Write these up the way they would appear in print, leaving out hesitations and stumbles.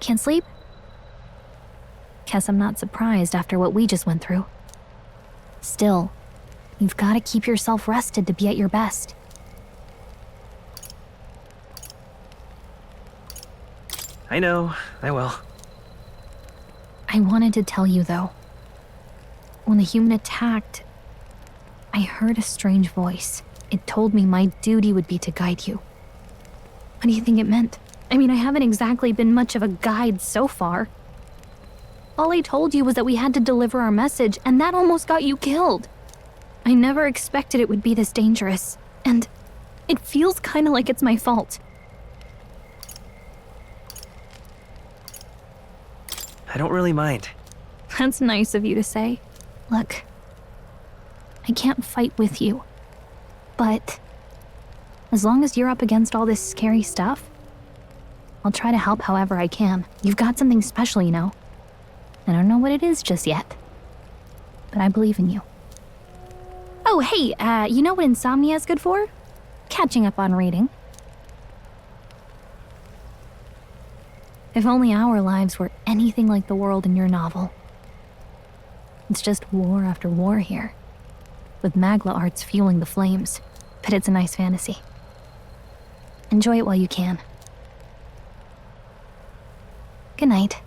Can't sleep? Guess I'm not surprised after what we just went through. Still, you've got to keep yourself rested to be at your best. I know, I will. I wanted to tell you, though. When the human attacked, I heard a strange voice. It told me my duty would be to guide you. What do you think it meant? I mean, I haven't exactly been much of a guide so far. All I told you was that we had to deliver our message, and that almost got you killed. I never expected it would be this dangerous, and it feels kind of like it's my fault. I don't really mind. That's nice of you to say. Look, I can't fight with you, but as long as you're up against all this scary stuff, I'll try to help however I can. You've got something special, you know. I don't know what it is just yet, but I believe in you. Oh, hey, you know what insomnia is good for? Catching up on reading. If only our lives were anything like the world in your novel. It's just war after war here, with Magla arts fueling the flames, but it's a nice fantasy. Enjoy it while you can. Good night.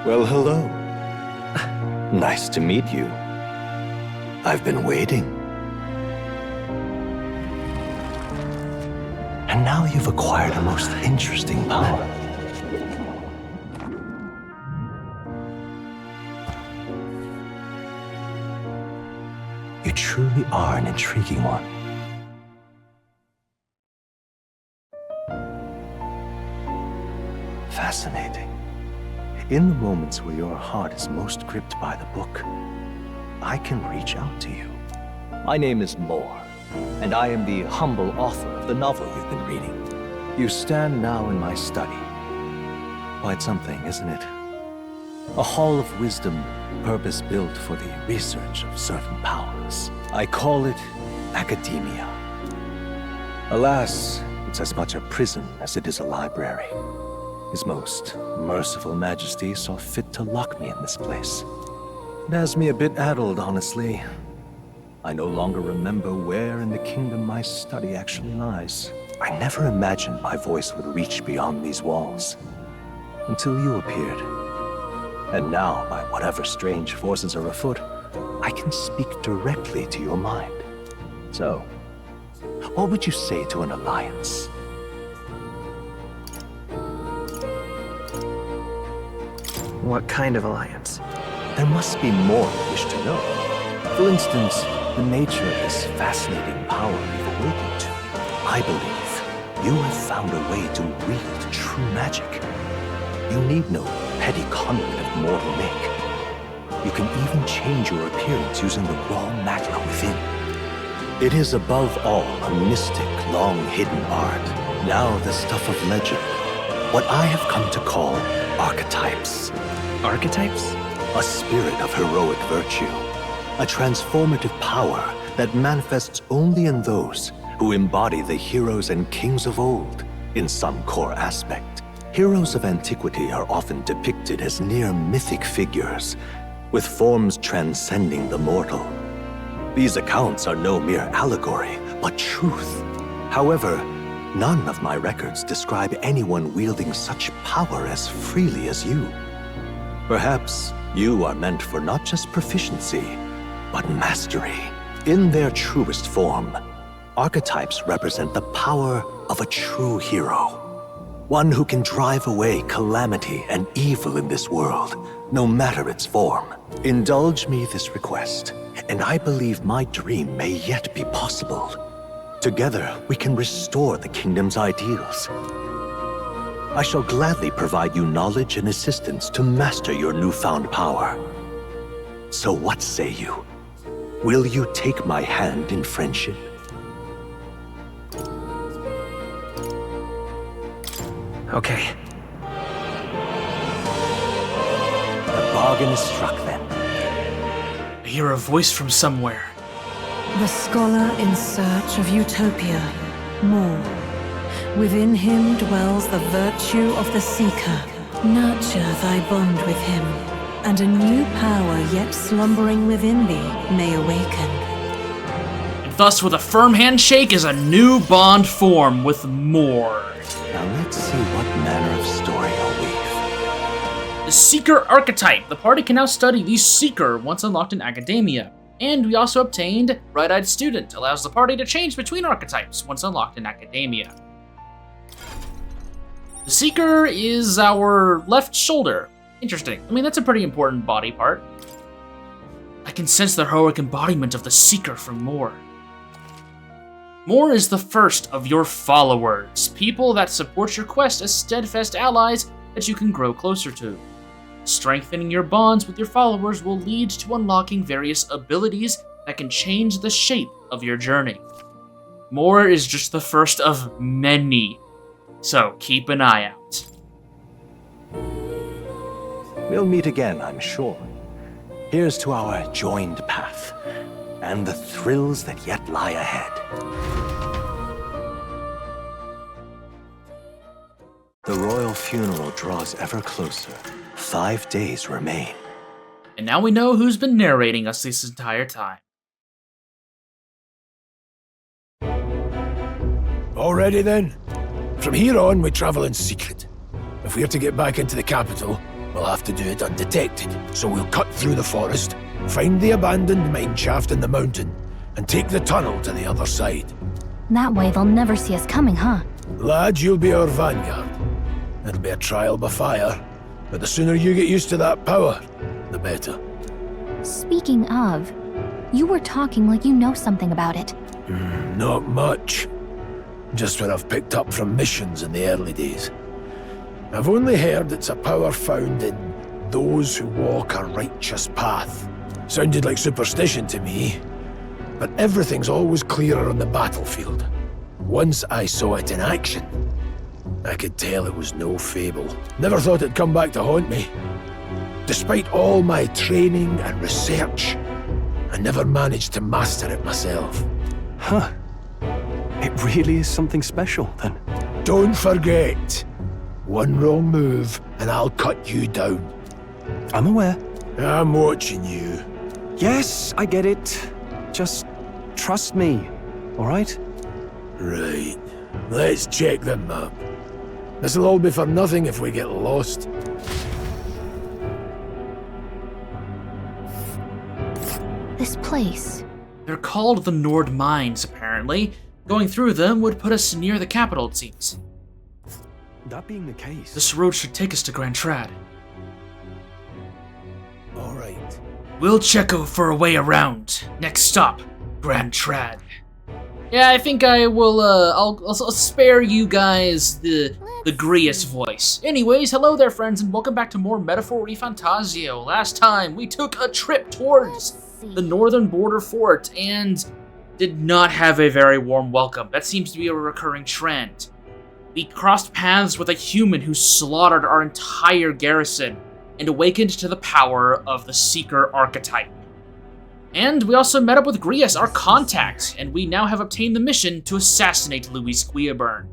Well, hello. Nice to meet you. I've been waiting. And now you've acquired a most interesting power. You truly are an intriguing one. Fascinating. In the moments where your heart is most gripped by the book, I can reach out to you. My name is Moore, and I am the humble author of the novel you've been reading. You stand now in my study. Quite something, isn't it? A hall of wisdom, purpose-built for the research of certain powers. I call it academia. Alas, it's as much a prison as it is a library. His most merciful majesty saw fit to lock me in this place. It has me a bit addled, honestly. I no longer remember where in the kingdom my study actually lies. I never imagined my voice would reach beyond these walls, until you appeared. And now, by whatever strange forces are afoot, I can speak directly to your mind. So, what would you say to an alliance? What kind of alliance? There must be more you wish to know. For instance, the nature of this fascinating power you've awakened to. I believe you have found a way to wield true magic. You need no petty conduit of mortal make. You can even change your appearance using the raw matter within. It is above all a mystic, long-hidden art, now the stuff of legend. What I have come to call archetypes. Archetypes? A spirit of heroic virtue. A transformative power that manifests only in those who embody the heroes and kings of old in some core aspect. Heroes of antiquity are often depicted as near mythic figures, with forms transcending the mortal. These accounts are no mere allegory, but truth. However, none of my records describe anyone wielding such power as freely as you. Perhaps you are meant for not just proficiency, but mastery. In their truest form, archetypes represent the power of a true hero. One who can drive away calamity and evil in this world, no matter its form. Indulge me this request, and I believe my dream may yet be possible. Together, we can restore the kingdom's ideals. I shall gladly provide you knowledge and assistance to master your newfound power. So what say you? Will you take my hand in friendship? Okay. The bargain is struck then. I hear a voice from somewhere. The scholar in search of utopia, more. Within him dwells the virtue of the seeker. Nurture thy bond with him, and a new power yet slumbering within thee may awaken. And thus, with a firm handshake, is a new bond form with more. Now let's see what manner of story I'll weave. The Seeker archetype. The party can now study the Seeker once unlocked in Academia. And we also obtained Bright-Eyed Student, allows the party to change between archetypes once unlocked in Academia. The Seeker is our left shoulder. Interesting. I mean, that's a pretty important body part. I can sense the heroic embodiment of the Seeker from More. More is the first of your followers, people that support your quest as steadfast allies that you can grow closer to. Strengthening your bonds with your followers will lead to unlocking various abilities that can change the shape of your journey. More is just the first of many, so keep an eye out. We'll meet again, I'm sure. Here's to our joined path, and the thrills that yet lie ahead. The royal funeral draws ever closer. 5 days remain. And now we know who's been narrating us this entire time. Already then? From here on, we travel in secret. If we're to get back into the capital, we'll have to do it undetected. So we'll cut through the forest, find the abandoned mine shaft in the mountain, and take the tunnel to the other side. That way they'll never see us coming, huh? Lad, you'll be our vanguard. It'll be a trial by fire, but the sooner you get used to that power, the better. Speaking of, you were talking like you know something about it. Not much. Just what I've picked up from missions in the early days. I've only heard it's a power found in those who walk a righteous path. Sounded like superstition to me, but everything's always clearer on the battlefield. Once I saw it in action, I could tell it was no fable. Never thought it'd come back to haunt me. Despite all my training and research, I never managed to master it myself. Huh. It really is something special, then. Don't forget, one wrong move and I'll cut you down. I'm aware. I'm watching you. Yes, I get it. Just trust me, all right? Right. Let's check the map. This'll all be for nothing if we get lost. This place. They're called the Nord Mines, apparently. Going through them would put us near the capital, it seems. That being the case... This road should take us to Grand Trad. All right. We'll check out for a way around. Next stop, Grand Trad. Yeah, I think I will, I'll spare you guys the Grius voice. Anyways, hello there, friends, and welcome back to more Metaphor Fantazio. Last time, we took a trip towards the northern border fort and did not have a very warm welcome. That seems to be a recurring trend. We crossed paths with a human who slaughtered our entire garrison and awakened to the power of the Seeker archetype. And we also met up with Grius, our contact, and we now have obtained the mission to assassinate Louis Squiaburn.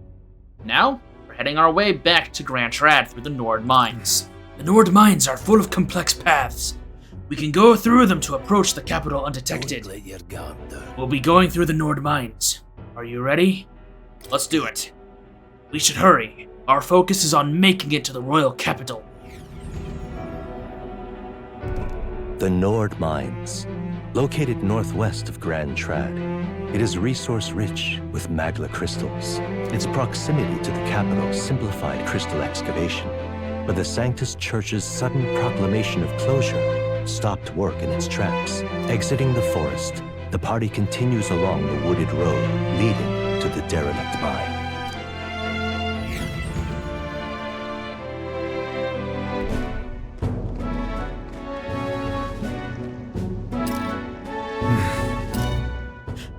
Now, we're heading our way back to Grand Trad through the Nord Mines. The Nord Mines are full of complex paths. We can go through them to approach the capital undetected. Don't let your guard down. We'll be going through the Nord Mines. Are you ready? Let's do it. We should hurry. Our focus is on making it to the royal capital. The Nord Mines. Located northwest of Grand Trad, it is resource-rich with magla crystals. Its proximity to the capital simplified crystal excavation, but the Sanctus Church's sudden proclamation of closure stopped work in its tracks. Exiting the forest, the party continues along the wooded road leading to the derelict mine.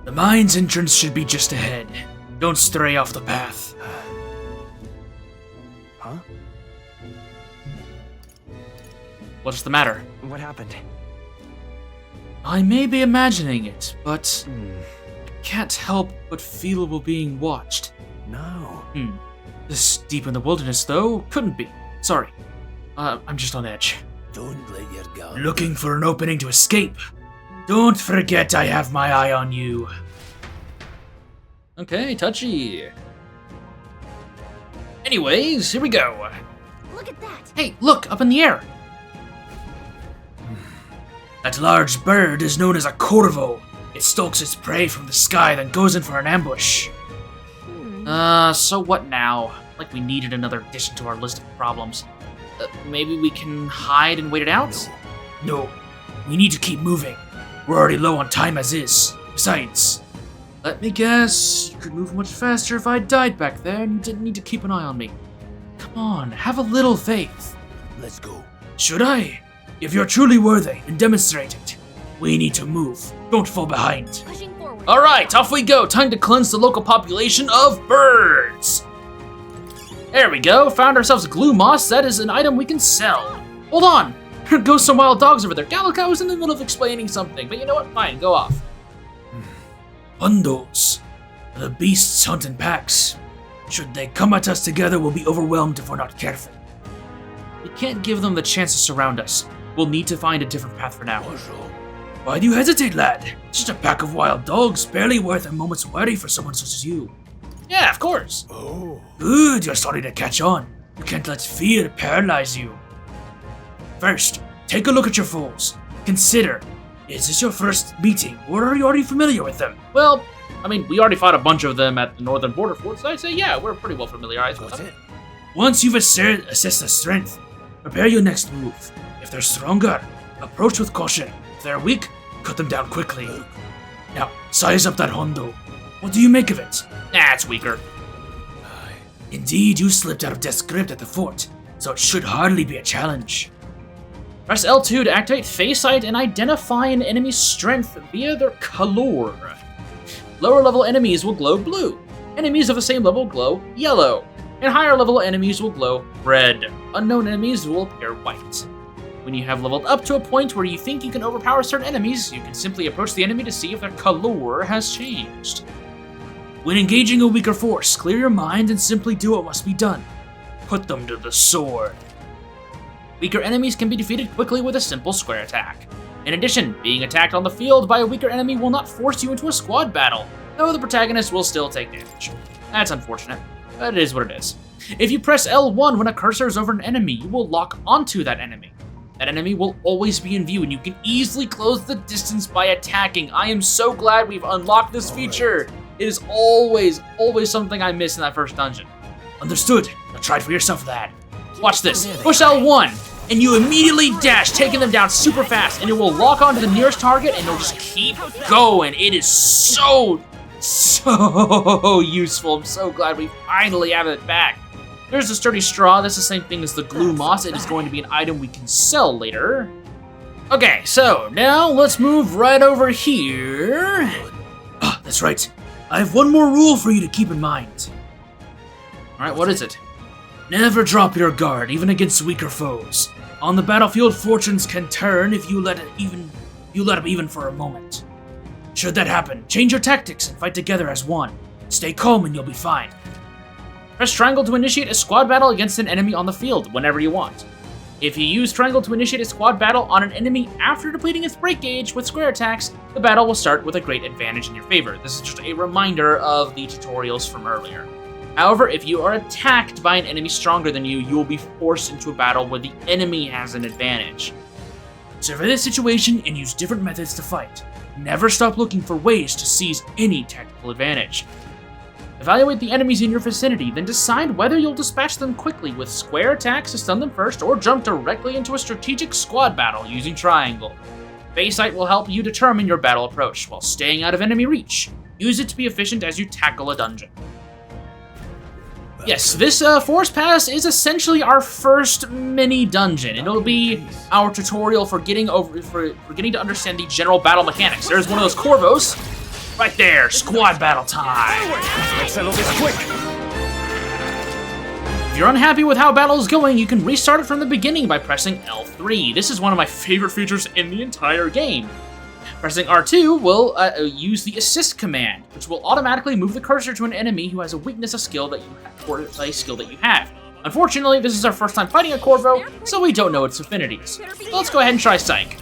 The mine's entrance should be just ahead. Don't stray off the path. What's the matter? What happened? I may be imagining it, but I can't help but feel we're being watched. No. This deep in the wilderness, though, couldn't be. Sorry. I'm just on edge. Don't let your guard. Looking for an opening to escape. Don't forget I have my eye on you. Okay, touchy. Anyways, here we go. Look at that! Hey, look, up in the air. That large bird is known as a corvo. It stalks its prey from the sky, then goes in for an ambush. So what now? Like we needed another addition to our list of problems. Maybe we can hide and wait it out? No. We need to keep moving. We're already low on time as is. Besides, let me guess, you could move much faster if I died back there and you didn't need to keep an eye on me. Come on, have a little faith. Let's go. Should I? If you're truly worthy, then demonstrate it. We need to move. Don't fall behind. Pushing forward. Alright, off we go. Time to cleanse the local population of birds. There we go. Found ourselves glue moss. That is an item we can sell. Hold on. There goes some wild dogs over there. Gallica was in the middle of explaining something, but you know what? Fine, go off. Hundos. The beasts hunt in packs. Should they come at us together, we'll be overwhelmed if we're not careful. We can't give them the chance to surround us. We'll need to find a different path for now. Why do you hesitate, lad? Just a pack of wild dogs, barely worth a moment's worry for someone such as you. Yeah, of course. Oh. Good, you're starting to catch on. You can't let fear paralyze you. First, take a look at your foes. Consider, is this your first meeting, or are you already familiar with them? Well, I mean, we already fought a bunch of them at the northern border fort, so I'd say, yeah, we're pretty well familiarized with them. Once you've assessed their strength, prepare your next move. If they're stronger, approach with caution. If they're weak, cut them down quickly. Now, size up that Hondo. What do you make of it? Nah, it's weaker. Indeed, you slipped out of death's grip at the fort, so it should hardly be a challenge. Press L2 to activate Phase Sight and identify an enemy's strength via their color. Lower level enemies will glow blue. Enemies of the same level glow yellow. And higher level enemies will glow red. Unknown enemies will appear white. When you have leveled up to a point where you think you can overpower certain enemies, you can simply approach the enemy to see if their color has changed. When engaging a weaker force, clear your mind and simply do what must be done. Put them to the sword. Weaker enemies can be defeated quickly with a simple square attack. In addition, being attacked on the field by a weaker enemy will not force you into a squad battle, though the protagonist will still take damage. That's unfortunate, but it is what it is. If you press L1 when a cursor is over an enemy, you will lock onto that enemy. That enemy will always be in view, and you can easily close the distance by attacking. I am so glad we've unlocked this feature. It is always something I miss in that first dungeon. Understood. Now try it for yourself, lad. Watch this. Push L1, and you immediately dash, taking them down super fast, and it will lock onto the nearest target, and it'll just keep going. It is so useful. I'm so glad we finally have it back. There's the sturdy straw. That's the same thing as the glue moss. It is going to be an item we can sell later. Okay, so now let's move right over here. Ah, that's right. I have one more rule for you to keep in mind. Alright, what is it? Never drop your guard, even against weaker foes. On the battlefield, fortunes can turn if you let them even for a moment. Should that happen, change your tactics and fight together as one. Stay calm and you'll be fine. Press triangle to initiate a squad battle against an enemy on the field whenever you want. If you use triangle to initiate a squad battle on an enemy after depleting its break gauge with square attacks, the battle will start with a great advantage in your favor. This is just a reminder of the tutorials from earlier. However, if you are attacked by an enemy stronger than you, you will be forced into a battle where the enemy has an advantage. Survey the situation and use different methods to fight. Never stop looking for ways to seize any tactical advantage. Evaluate the enemies in your vicinity, then decide whether you'll dispatch them quickly with square attacks to stun them first, or jump directly into a strategic squad battle using triangle. Phase Sight will help you determine your battle approach, while staying out of enemy reach. Use it to be efficient as you tackle a dungeon. Yes, this Forest Pass is essentially our first mini dungeon, and it'll be our tutorial for getting to understand the general battle mechanics. There's one of those Corvos. Right there, squad battle time. Let's settle this quick. If you're unhappy with how battle is going, you can restart it from the beginning by pressing L3. This is one of my favorite features in the entire game. Pressing R2 will use the assist command, which will automatically move the cursor to an enemy who has a weakness, a skill that you have, or a skill that you have. Unfortunately, this is our first time fighting a Corvo, so we don't know its affinities. So let's go ahead and try Psych.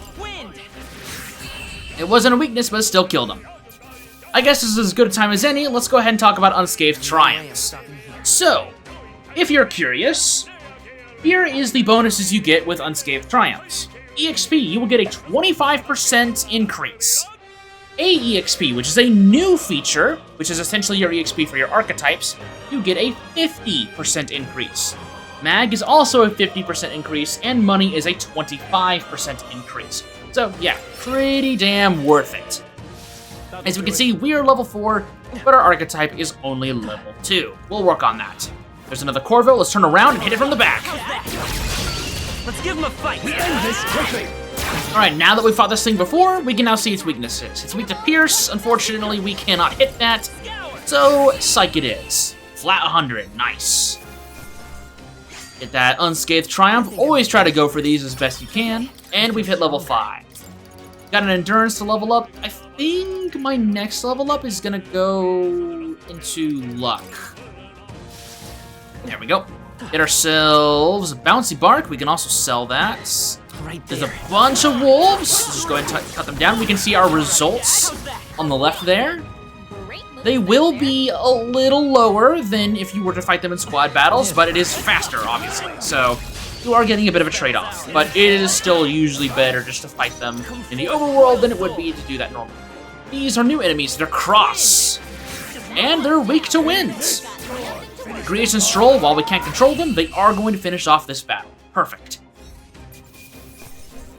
It wasn't a weakness, but it still killed him. I guess this is as good a time as any. Let's go ahead and talk about Unscathed Triumphs. So, if you're curious, here is the bonuses you get with Unscathed Triumphs. EXP, you will get a 25% increase. AEXP, which is a new feature, which is essentially your EXP for your archetypes, you get a 50% increase. Mag is also a 50% increase, and money is a 25% increase. So yeah, pretty damn worth it. As we can see, we are level 4, but our archetype is only level 2. We'll work on that. There's another Corvo, let's turn around and hit it from the back. Let's give him a fight. We end this quickly. Alright, now that we've fought this thing before, we can now see its weaknesses. It's weak to Pierce, unfortunately we cannot hit that, so Psych it is. Flat 100, nice. Get that Unscathed Triumph, always try to go for these as best you can, and we've hit level 5. Got an Endurance to level up. I think my next level up is gonna go into Luck. There we go. Get ourselves a Bouncy Bark. We can also sell that. There's a bunch of wolves. Let's just go ahead and cut them down. We can see our results on the left there. They will be a little lower than if you were to fight them in squad battles, but it is faster, obviously. So you are getting a bit of a trade-off. But it is still usually better just to fight them in the overworld than it would be to do that normally. These are new enemies. They're Cross. And they're weak to winds. Grievous and Stroll, while we can't control them, they are going to finish off this battle. Perfect.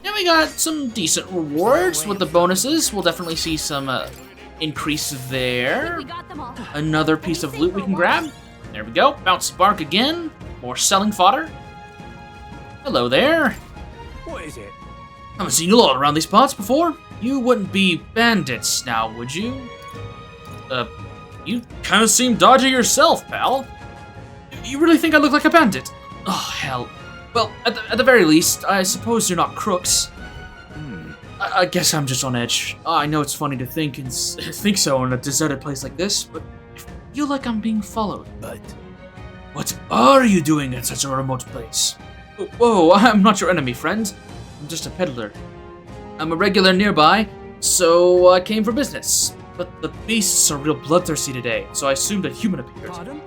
Now we got some decent rewards with the bonuses. We'll definitely see some increase there. Another piece of loot we can grab. There we go. Bouncy Bark again. More selling fodder. Hello there. What is it? Haven't seen you a lot around these parts before. You wouldn't be bandits now, would you? You kind of seem dodgy yourself, pal. You really think I look like a bandit? Oh, hell. Well, at the very least, I suppose you're not crooks. I guess I'm just on edge. I know it's funny to think so in a deserted place like this, but I feel like I'm being followed. But What are you doing in such a remote place? Whoa, I'm not your enemy, friend. I'm just a peddler. I'm a regular nearby, so I came for business. But the beasts are real bloodthirsty today, so I assumed a human appeared. Pardon?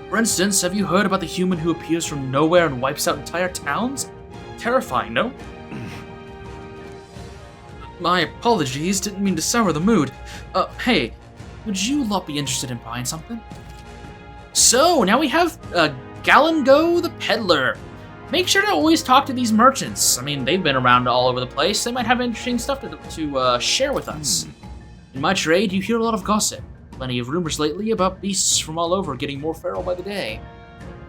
For instance, have you heard about the human who appears from nowhere and wipes out entire towns? Terrifying, no? My apologies, didn't mean to sour the mood. Hey, would you lot be interested in buying something? So, now we have Galengo the Peddler. Make sure to always talk to these merchants. I mean, they've been around all over the place. They might have interesting stuff to share with us. In my trade, you hear a lot of gossip. Plenty of rumors lately about beasts from all over getting more feral by the day.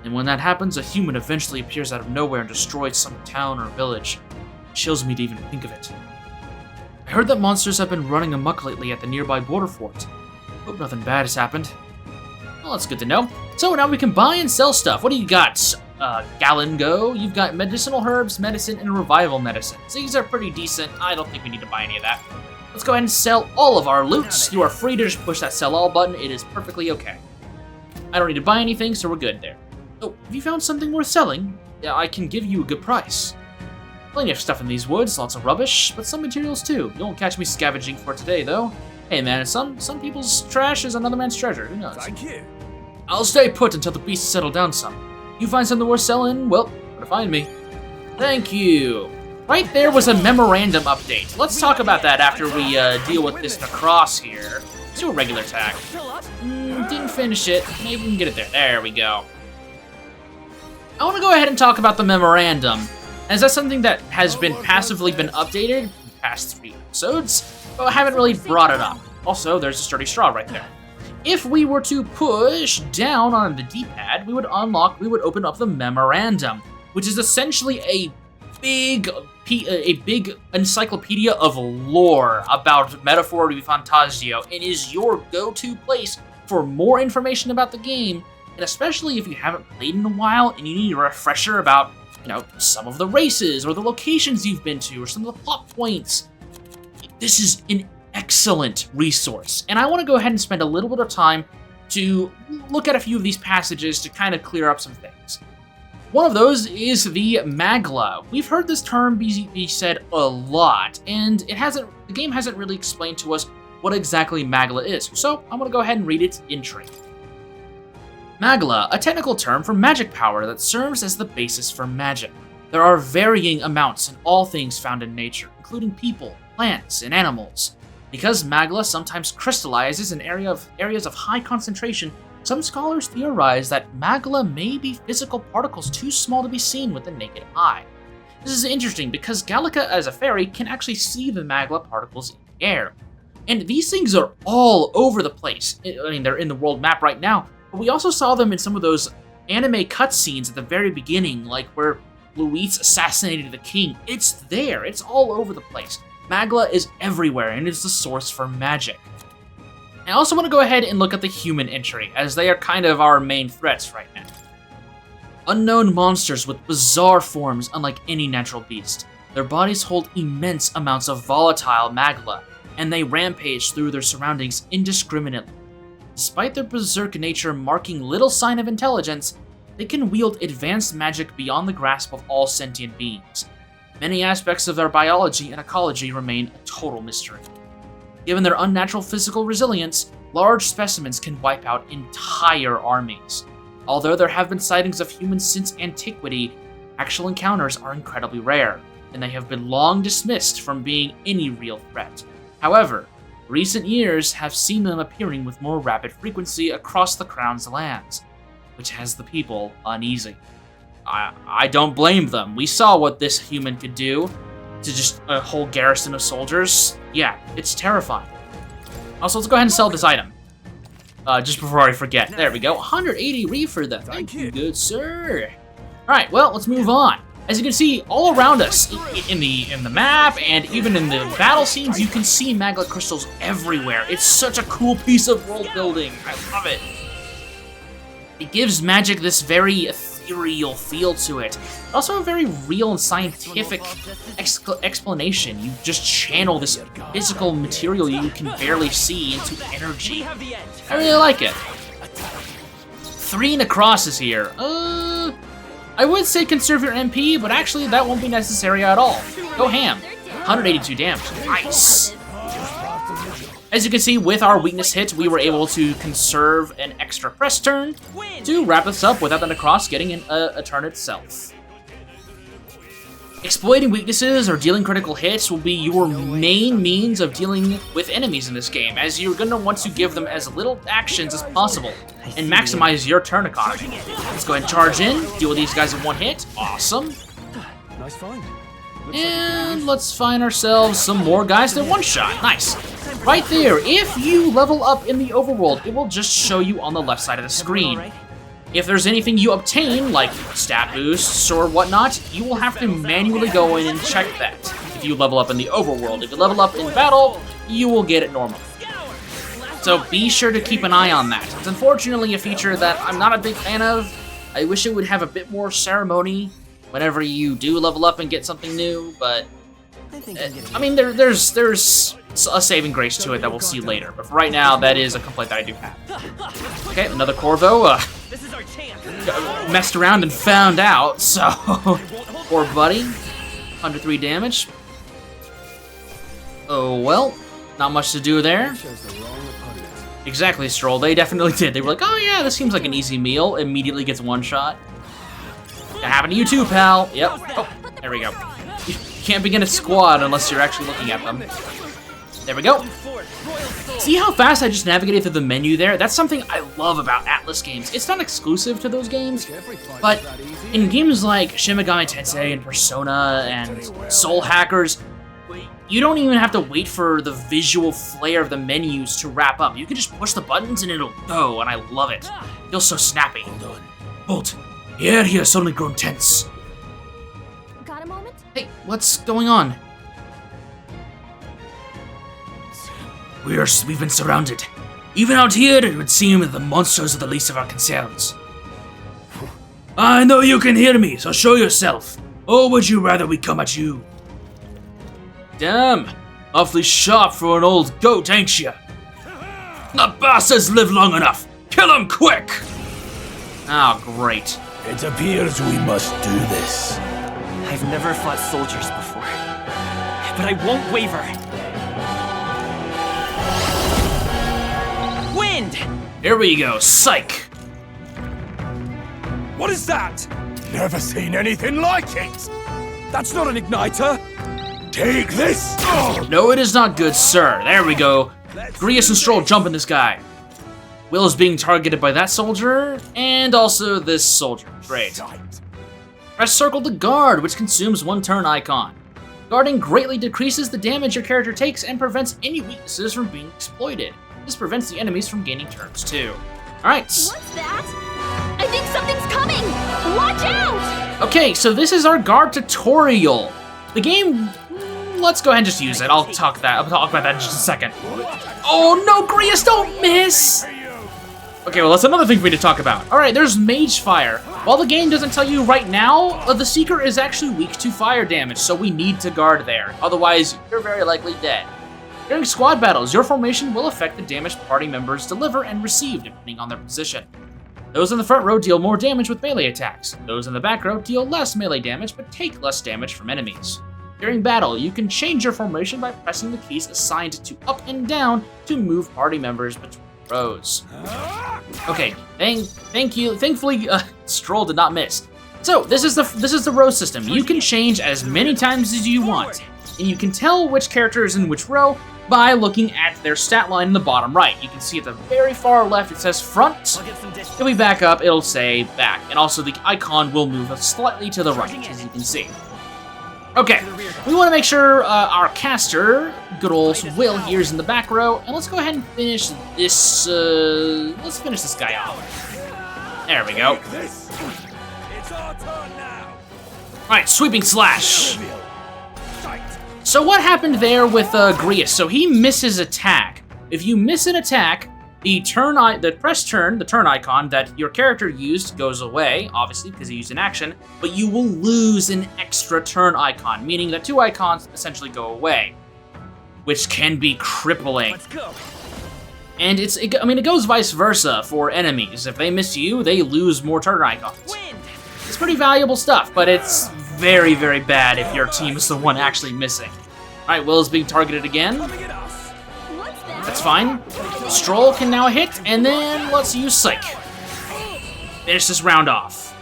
And when that happens, a human eventually appears out of nowhere and destroys some town or village. It chills me to even think of it. I heard that monsters have been running amok lately at the nearby border fort. Hope nothing bad has happened. Well, that's good to know. So now we can buy and sell stuff. What do you got, Galengo? You've got medicinal herbs, medicine, and revival medicines. These are pretty decent. I don't think we need to buy any of that. Let's go ahead and sell all of our loots. You are free to just push that sell all button. It is perfectly okay. I don't need to buy anything, so we're good there. Oh, have you found something worth selling? Yeah, I can give you a good price. Plenty of stuff in these woods, lots of rubbish, but some materials too. You won't catch me scavenging for today, though. Hey man, some people's trash is another man's treasure. Who knows? Thank you. I'll stay put until the beasts settle down some. You find something worth selling, well, where to find me. Thank you. Right there was a memorandum update. Let's talk about that after we deal with this Necross here. Let's do a regular attack. Didn't finish it. Maybe we can get it there. There we go. I want to go ahead and talk about the memorandum, as that's something that has been passively been updated in the past 3 episodes, but I haven't really brought it up. Also, there's a sturdy straw right there. If we were to push down on the D-pad, we would open up the memorandum, which is essentially a big encyclopedia of lore about Metaphor Fantazio, and is your go-to place for more information about the game and especially if you haven't played in a while and you need a refresher about, some of the races or the locations you've been to or some of the plot points, this is an excellent resource. And I want to go ahead and spend a little bit of time to look at a few of these passages to kind of clear up some things. One of those is the Magla. We've heard this term be said a lot, and the game hasn't really explained to us what exactly Magla is, so I'm going to go ahead and read its entry. Magla, a technical term for magic power that serves as the basis for magic. There are varying amounts in all things found in nature, including people, plants, and animals. Because Magla sometimes crystallizes in areas of high concentration, some scholars theorize that Magla may be physical particles too small to be seen with the naked eye. This is interesting because Gallica, as a fairy, can actually see the Magla particles in the air. And these things are all over the place. I mean, they're in the world map right now, but we also saw them in some of those anime cutscenes at the very beginning, like where Luis assassinated the king. It's there, it's all over the place. Magla is everywhere and is the source for magic. I also want to go ahead and look at the human entry, as they are kind of our main threats right now. Unknown monsters with bizarre forms unlike any natural beast. Their bodies hold immense amounts of volatile magla, and they rampage through their surroundings indiscriminately. Despite their berserk nature marking little sign of intelligence, they can wield advanced magic beyond the grasp of all sentient beings. Many aspects of their biology and ecology remain a total mystery. Given their unnatural physical resilience, large specimens can wipe out entire armies. Although there have been sightings of humans since antiquity, actual encounters are incredibly rare, and they have been long dismissed from being any real threat. However, recent years have seen them appearing with more rapid frequency across the Crown's lands, which has the people uneasy. I don't blame them. We saw what this human could do to just a whole garrison of soldiers. Yeah, it's terrifying. Also, let's go ahead and sell this item. Just before I forget. There we go. 180 re for that. Thank you, good sir. Alright, well, let's move on. As you can see, all around us, in the map, and even in the battle scenes, you can see Magla crystals everywhere. It's such a cool piece of world building. I love it. It gives magic this very ethereal feel to it. Also a very real and scientific explanation. You just channel this physical material you can barely see into energy. I really like it. 3 Necros is here. I would say conserve your MP, but actually that won't be necessary at all. Go ham. 182 damage. Nice. As you can see, with our weakness hit, we were able to conserve an extra press turn to wrap us up without the Necros getting a turn itself. Exploiting weaknesses or dealing critical hits will be your main means of dealing with enemies in this game, as you're going to want to give them as little actions as possible and maximize your turn economy. Let's go ahead and charge in, deal with these guys in one hit. Awesome. Nice find. And let's find ourselves some more guys that one-shot. Nice. Right there, if you level up in the overworld, it will just show you on the left side of the screen. If there's anything you obtain, like stat boosts or whatnot, you will have to manually go in and check that if you level up in the overworld. If you level up in battle, you will get it normally. So be sure to keep an eye on that. It's unfortunately a feature that I'm not a big fan of. I wish it would have a bit more ceremony whenever you do level up and get something new, but I mean, there's a saving grace to it that we'll see later. But for right now, that is a complaint that I do have. Okay, another Corvo. Messed around and found out, so poor buddy. 103 damage. Oh well, not much to do there. Exactly, Stroll. They definitely did. They were like, oh yeah, this seems like an easy meal. Immediately gets one shot. That happened to you too, pal. Yep. Oh, there we go. You can't begin a squad unless you're actually looking at them. There we go. See how fast I just navigated through the menu there? That's something I love about Atlas games. It's not exclusive to those games, but in games like Shin Megami Tensei and Persona and Soul Hackers, you don't even have to wait for the visual flair of the menus to wrap up. You can just push the buttons and it'll go, and I love it. It feels so snappy. Hold on. Bolt, the air here has suddenly grown tense. Got a moment? Hey, what's going on? We've been surrounded. Even out here, it would seem that the monsters are the least of our concerns. I know you can hear me, so show yourself. Or would you rather we come at you? Damn, awfully sharp for an old goat, ain't ya? The bastards live long enough. Kill him quick! Oh, great. It appears we must do this. I've never fought soldiers before, but I won't waver. Wind! Here we go, psych. What is that? Never seen anything like it! That's not an igniter. Take this! No, it is not good, sir. There we go. Grius and Stroll jumping this guy. Will is being targeted by that soldier, and also this soldier. Great. Press circle to guard, which consumes 1 turn icon. Guarding greatly decreases the damage your character takes and prevents any weaknesses from being exploited. This prevents the enemies from gaining turns too. Alright. What's that? I think something's coming! Watch out! Okay, so this is our guard tutorial. The game, let's go ahead and just use it. I'll talk about that in just a second. Oh no, Grius, don't miss! Okay, well, that's another thing for me to talk about. Alright, there's Mage Fire. While the game doesn't tell you right now, the Seeker is actually weak to fire damage, so we need to guard there. Otherwise, you're very likely dead. During squad battles, your formation will affect the damage party members deliver and receive, depending on their position. Those in the front row deal more damage with melee attacks. Those in the back row deal less melee damage, but take less damage from enemies. During battle, you can change your formation by pressing the keys assigned to up and down to move party members between rows. Okay, thankfully, Stroll did not miss. So this is the row system. You can change as many times as you want, and you can tell which character is in which row by looking at their stat line in the bottom right. You can see at the very far left it says front. If we back up, it'll say back, and also the icon will move slightly to the right, as you can see. Okay, we want to make sure our caster, good old Will, here is in the back row, and let's go ahead and finish this. Let's finish this guy off. There we go. All right, sweeping slash. So what happened there with Grius? So he misses attack. If you miss an attack, the turn icon that your character used goes away, obviously because he used an action, but you will lose an extra turn icon, meaning that 2 icons essentially go away, which can be crippling. Let's go. And it goes vice versa for enemies. If they miss you, they lose more turn icons. Wind! It's pretty valuable stuff, but it's very, very bad if your team is the one actually missing. All right, Will is being targeted again. What's that? That's fine. Stroll can now hit, and then let's use Psych. Finish this round off.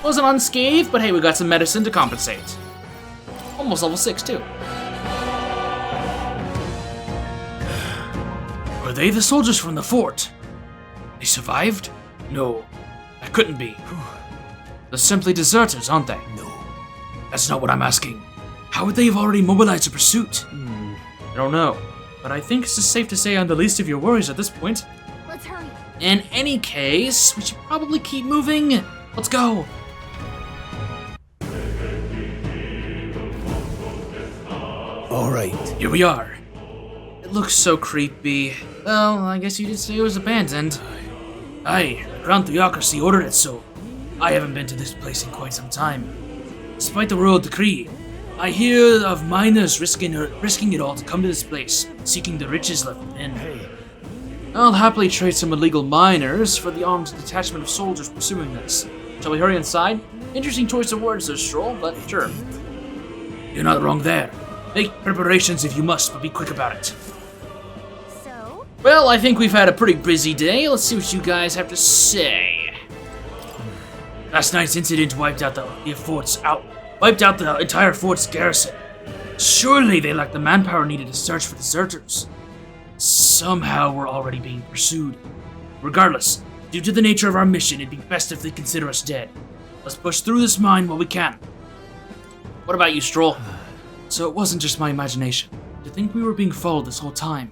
Wasn't unscathed, but hey, we got some medicine to compensate. Almost level 6, too. Were they the soldiers from the fort? They survived? No, that couldn't be. They're simply deserters, aren't they? No. That's not what I'm asking. How would they have already mobilized a pursuit? I don't know, but I think it's just safe to say I'm the least of your worries at this point. Let's hurry. In any case, we should probably keep moving. Let's go. All right. Here we are. It looks so creepy. Well, I guess you did say it was abandoned. Aye, Crown Theocracy ordered it so. I haven't been to this place in quite some time. Despite the royal decree, I hear of miners risking it all to come to this place, seeking the riches left within. I'll happily trade some illegal miners for the armed detachment of soldiers pursuing this. Shall we hurry inside? Interesting choice of words there, Stroll, but sure. You're not wrong there. Make preparations if you must, but be quick about it. So? Well, I think we've had a pretty busy day. Let's see what you guys have to say. Last night's incident wiped out the entire fort's garrison. Surely they lacked the manpower needed to search for deserters. Somehow we're already being pursued. Regardless, due to the nature of our mission, it'd be best if they consider us dead. Let's push through this mine while we can. What about you, Stroll? So it wasn't just my imagination. To think we were being followed this whole time.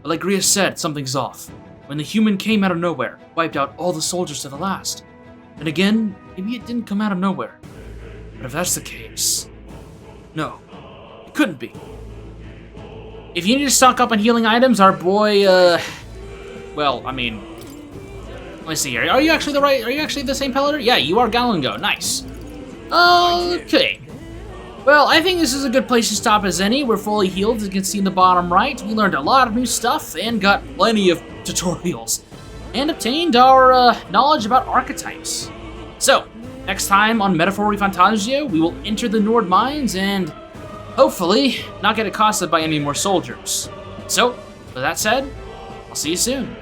But like Grius said, something's off. When the human came out of nowhere, wiped out all the soldiers to the last. And again, maybe it didn't come out of nowhere. But if that's the case... No, it couldn't be. If you need to stock up on healing items, our boy, well, I mean... Let me see here. Are you actually the same Pellator? Yeah, you are Galango. Nice. Okay. Well, I think this is a good place to stop as any. We're fully healed, as you can see in the bottom right. We learned a lot of new stuff and got plenty of tutorials. And obtained our knowledge about archetypes. So, next time on Metaphor Fantazio, we will enter the Nord mines and hopefully not get accosted by any more soldiers. So, with that said, I'll see you soon.